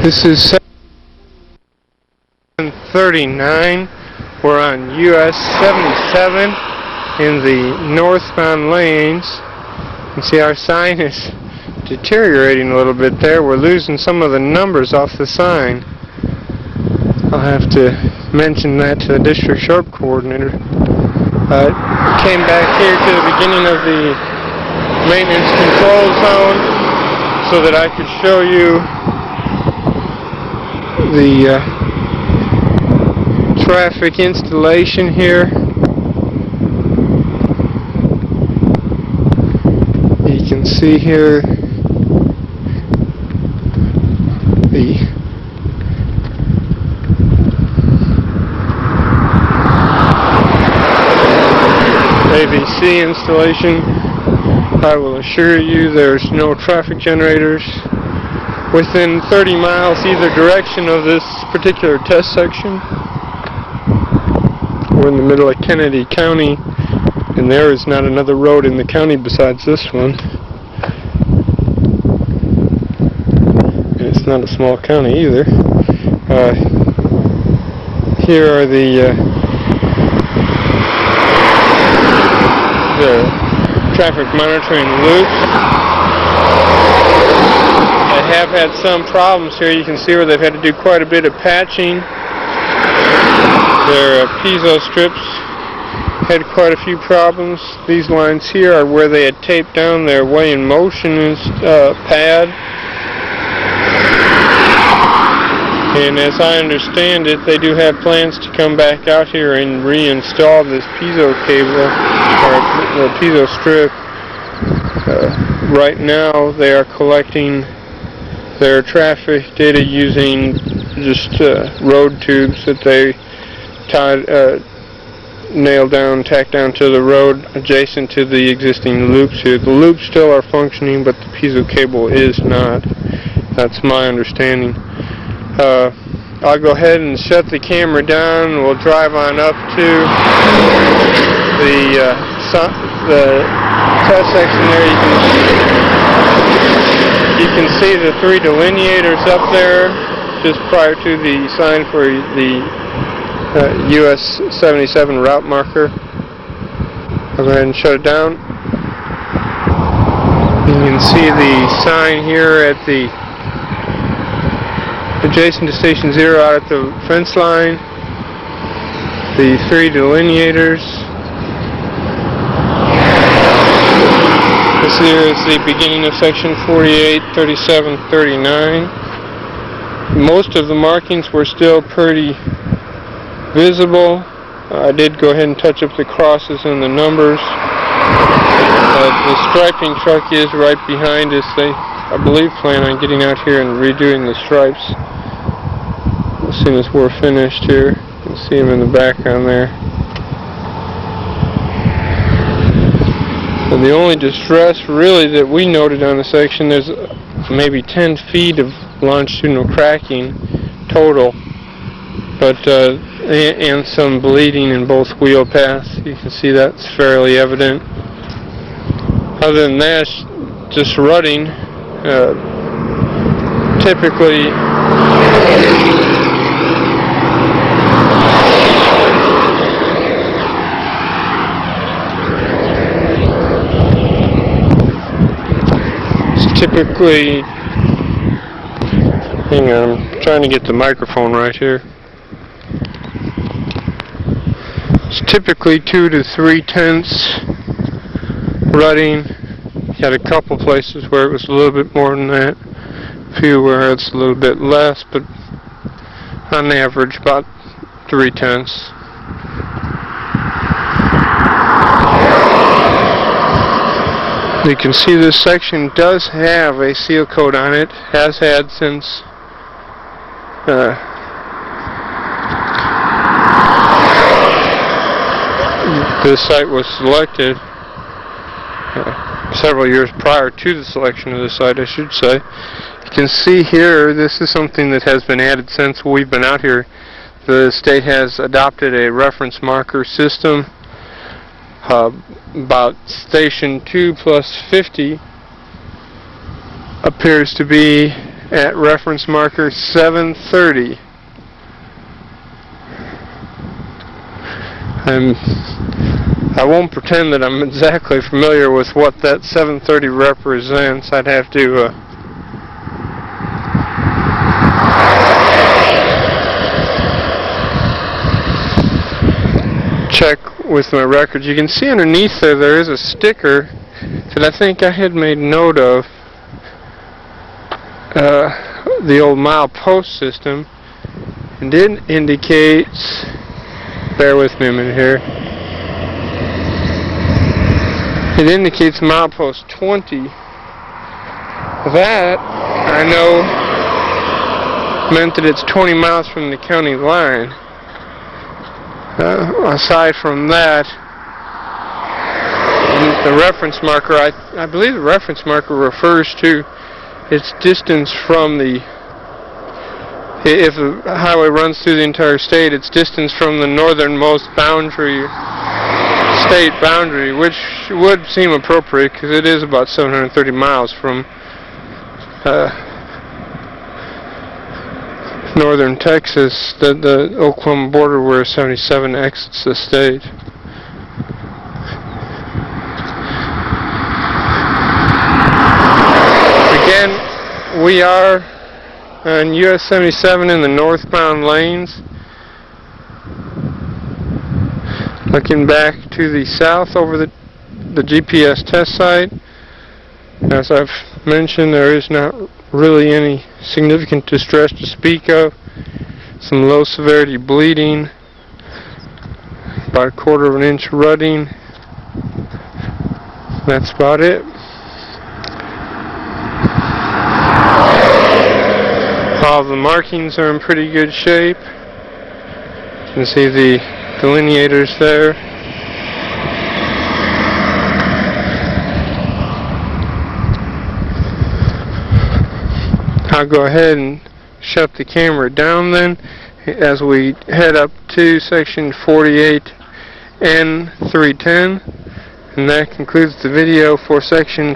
This is 739. We're on US 77 in the northbound lanes. You can see our sign is deteriorating a little bit there. We're losing some of the numbers off the sign. I'll have to mention that to the district sharp coordinator. Came back here to the beginning of the maintenance control zone so that I could show you the traffic installation here. You can see here the ABC installation. I will assure you there's no traffic generators within 30 miles either direction of this particular test section. We're in the middle of Kennedy County, and there is not another road in the county besides this one. And it's not a small county either. Here are the traffic monitoring loops. I have had some problems here. You can see where they've had to do quite a bit of patching. Their piezo strips had quite a few problems. These lines here are where they had taped down their way in motion pad. And as I understand it, they do have plans to come back out here and reinstall this piezo cable, or the piezo strip. Right now they are collecting their traffic data using just road tubes that they tacked down to the road adjacent to the existing loops here. The loops still are functioning, but the piezo cable is not. That's my understanding. I'll go ahead and shut the camera down. We'll drive on up to the test section there. You can see the three delineators up there just prior to the sign for the US 77 route marker. I'll go ahead and shut it down. You can see the sign here at the adjacent to Station 0 out at the fence line. The three delineators. This here is the beginning of section 48, 37, 39. Most of the markings were still pretty visible. I did go ahead and touch up the crosses and the numbers. The striping truck is right behind us. They, I believe, plan on getting out here and redoing the stripes as soon as we're finished here. You can see them in the background there. And the only distress really that we noted on the section, there's maybe 10 feet of longitudinal cracking total, but and some bleeding in both wheel paths. You can see that's fairly evident. Other than that, just rutting. Typically hang on, I'm trying to get the microphone right here. It's typically 2 to 3 tenths rutting. Had a couple places where it was a little bit more than that, a few where it's a little bit less, but on average about 3 tenths. You can see this section does have a seal coat on it, has had since this site was selected, several years prior to the selection of the site, I should say. You can see here, this is something that has been added since we've been out here. The state has adopted a reference marker system. About station 2 plus 50 appears to be at reference marker 730. I won't pretend that I'm exactly familiar with what that 730 represents. I'd have to check with my records. You can see underneath there is a sticker that I think I had made note of. The old milepost system, and it indicates, bear with me a minute here, it indicates milepost 20. That, I know, meant that it's 20 miles from the county line. Aside from that, the reference marker, I believe the reference marker refers to its distance from the, if the highway runs through the entire state, its distance from the northernmost boundary, state boundary, which would seem appropriate because it is about 730 miles from northern Texas, the Oklahoma border, where 77 exits the state. Again, we are on US 77 in the northbound lanes. Looking back to the south over the GPS test site. As I've mentioned, there is not really any significant distress to speak of. Some low severity bleeding, about 1/4 of an inch rutting. That's about it. All the markings are in pretty good shape. You can see the delineators there. I'll go ahead and shut the camera down then as we head up to section 48N310, and that concludes the video for section